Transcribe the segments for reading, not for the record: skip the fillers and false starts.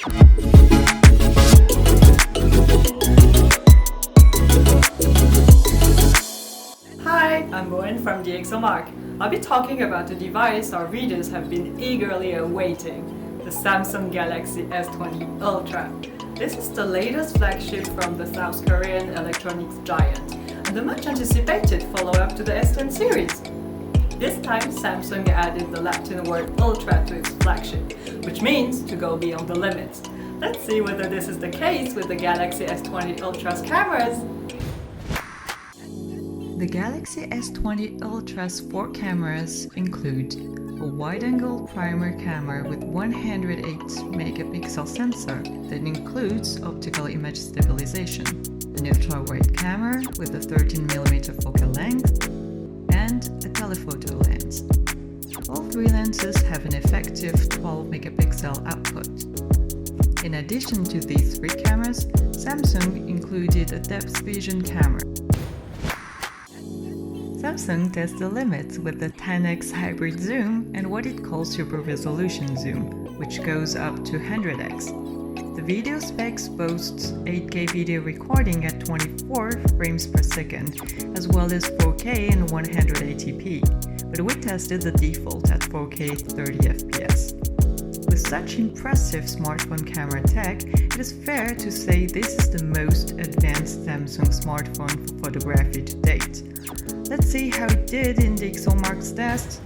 Hi, I'm Bowen from DxOMark. I'll be talking about the device our readers have been eagerly awaiting, the Samsung Galaxy S20 Ultra. This is the latest flagship from the South Korean electronics giant, and the much anticipated follow-up to the S10 series. This time, Samsung added the Latin word Ultra to its flagship, which means to go beyond the limits. Let's see whether this is the case with the Galaxy S20 Ultra's cameras. The Galaxy S20 Ultra's 4 cameras include a wide-angle primary camera with 108-megapixel sensor that includes optical image stabilization, an ultra-wide camera with a 13mm focal length, and a telephoto lens. All 3 lenses have an effective 12-megapixel output. In addition to these 3 cameras, Samsung included a depth vision camera. Samsung tests the limits with the 10x hybrid zoom and what it calls super resolution zoom, which goes up to 100x. The video specs boasts 8K video recording at 24 frames per second, as well as 4K and 180p, but we tested the default at 4K 30fps. With such impressive smartphone camera tech, it is fair to say this is the most advanced Samsung smartphone for photography to date. Let's see how it did in DxOMark's test.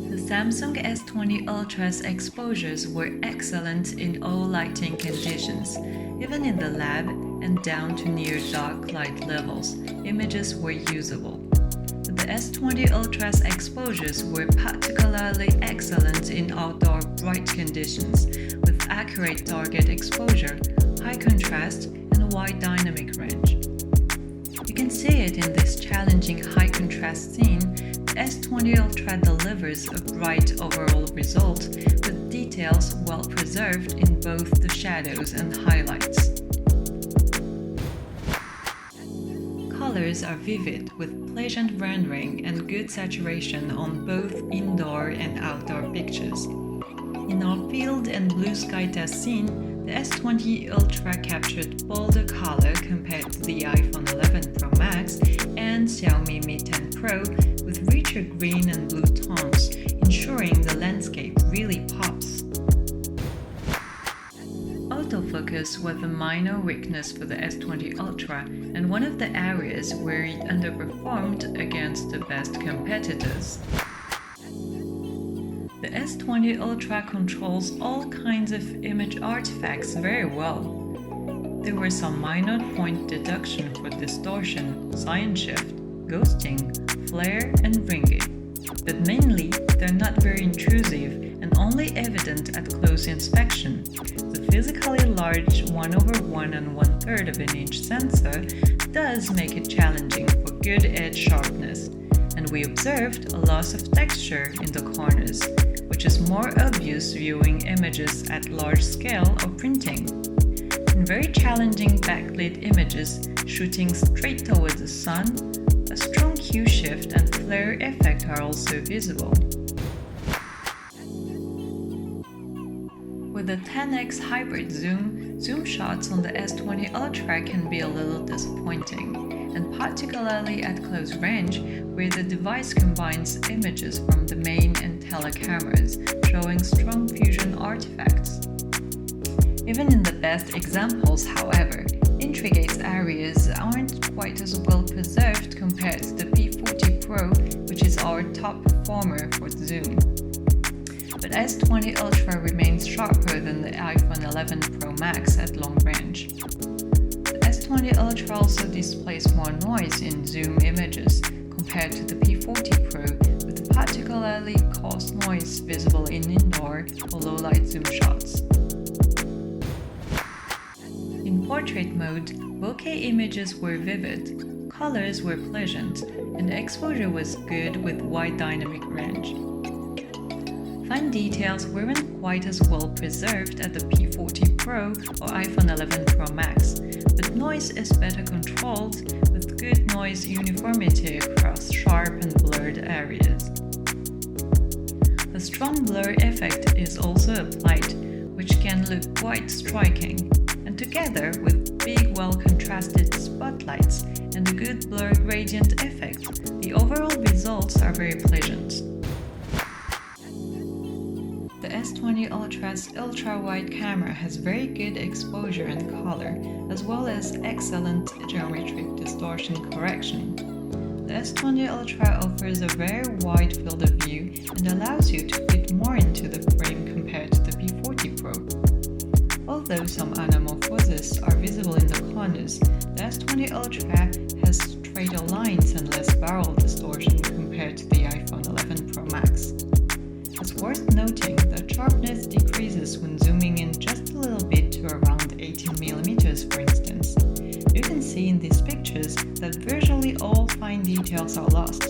The Samsung S20 Ultra's exposures were excellent in all lighting conditions. Even in the lab and down to near dark light levels, images were usable. The S20 Ultra's exposures were particularly excellent in outdoor bright conditions, with accurate target exposure, high contrast, and a wide dynamic range. You can see it in this challenging high-contrast scene. The S20 Ultra delivers a bright overall result, with details well preserved in both the shadows and highlights. Colors are vivid, with pleasant rendering and good saturation on both indoor and outdoor pictures. In our field and blue sky test scene, the S20 Ultra captured bolder color compared to the iPhone 11 Pro Max and Xiaomi Mi 10 Pro, with richer green and blue tones, ensuring the landscape really pops. Autofocus was a minor weakness for the S20 Ultra and one of the areas where it underperformed against the best competitors. The S20 Ultra controls all kinds of image artifacts very well. There were some minor point deduction for distortion, sign shift, ghosting, flare, and ringing. But mainly, they're not very intrusive and only evident at close inspection. The physically large 1/1 and 1/3 of an inch sensor does make it challenging for good edge sharpness, and we observed a loss of texture in the corners, which is more obvious viewing images at large scale or printing. In very challenging backlit images shooting straight towards the sun, a strong hue shift and flare effect are also visible. With the 10x hybrid zoom shots on the S20 Ultra can be a little disappointing, and particularly at close range, where the device combines images from the main and telecameras, showing strong fusion artifacts. Even in the best examples, however, intricate areas aren't quite as well preserved compared to the P40 Pro, which is our top performer for zoom. But S20 Ultra remains sharper than the iPhone 11 Pro Max at long range. The S20 Ultra also displays more noise in zoom images compared to the P40 Pro, with particularly coarse noise visible in indoor or low-light zoom shots. In portrait mode, bokeh images were vivid, colors were pleasant, and the exposure was good with wide dynamic range. Fine details weren't quite as well preserved at the P40 Pro or iPhone 11 Pro Max, but noise is better controlled with good noise uniformity across sharp and blurred areas. A strong blur effect is also applied, which can look quite striking, and together with big well-contrasted spotlights and a good blur gradient effect, the overall results are very pleasant. The S20 Ultra's ultra-wide camera has very good exposure and color, as well as excellent geometric distortion correction. The S20 Ultra offers a very wide field of view and allows you to fit more into the frame compared to the P40 Pro. Although some anamorphosis are visible in the corners, the S20 Ultra has straighter lines and less barrel distortion compared to the iPhone 11 Pro Max. It's worth noting that sharpness decreases when zooming in just a little bit to around 18mm for instance. You can see in these pictures that virtually all fine details are lost.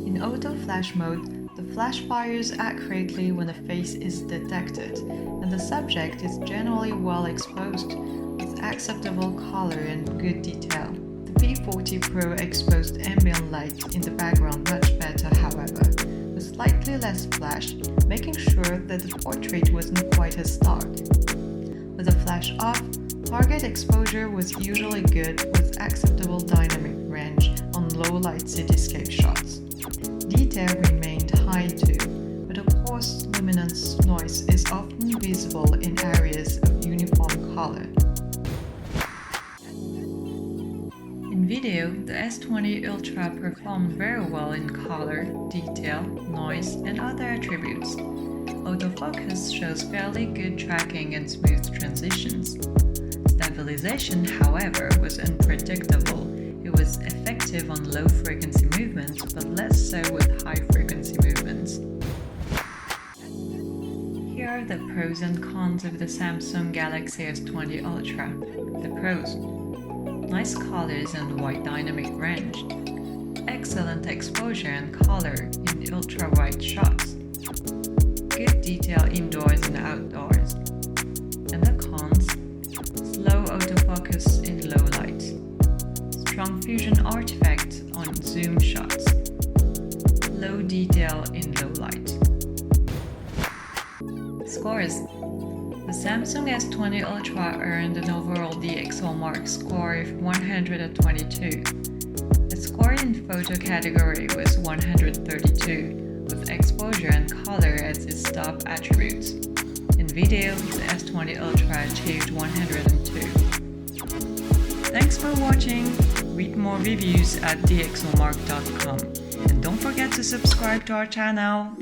In auto flash mode, the flash fires accurately when a face is detected, and the subject is generally well exposed with acceptable color and good detail. The P40 Pro exposed ambient light in the background much better, however, with slightly less flash, making sure that the portrait wasn't quite as stark. With the flash off, target exposure was usually good with acceptable dynamic range on low-light cityscape shots. Detail remained high too, but of course luminance noise is often visible in areas of uniform color. In video, the S20 Ultra performed very well in color, detail, noise, and other attributes. Autofocus shows fairly good tracking and smooth transitions. Stabilization, however, was unpredictable. It was effective on low-frequency movements, but less so with high-frequency movements. Here are the pros and cons of the Samsung Galaxy S20 Ultra. The pros: nice colors and wide dynamic range, excellent exposure and color in ultra-wide shots, good detail indoors and outdoors, and the cons: slow autofocus in low light, strong fusion artifact on zoom shots, low detail in low light. Scores: the Samsung S20 Ultra earned an overall DxOMark score of 122. The score in photo category was 132, with exposure and color as its top attributes. In video, the S20 Ultra achieved 102. Thanks for watching! Read more reviews at DxOMark.com, and don't forget to subscribe to our channel!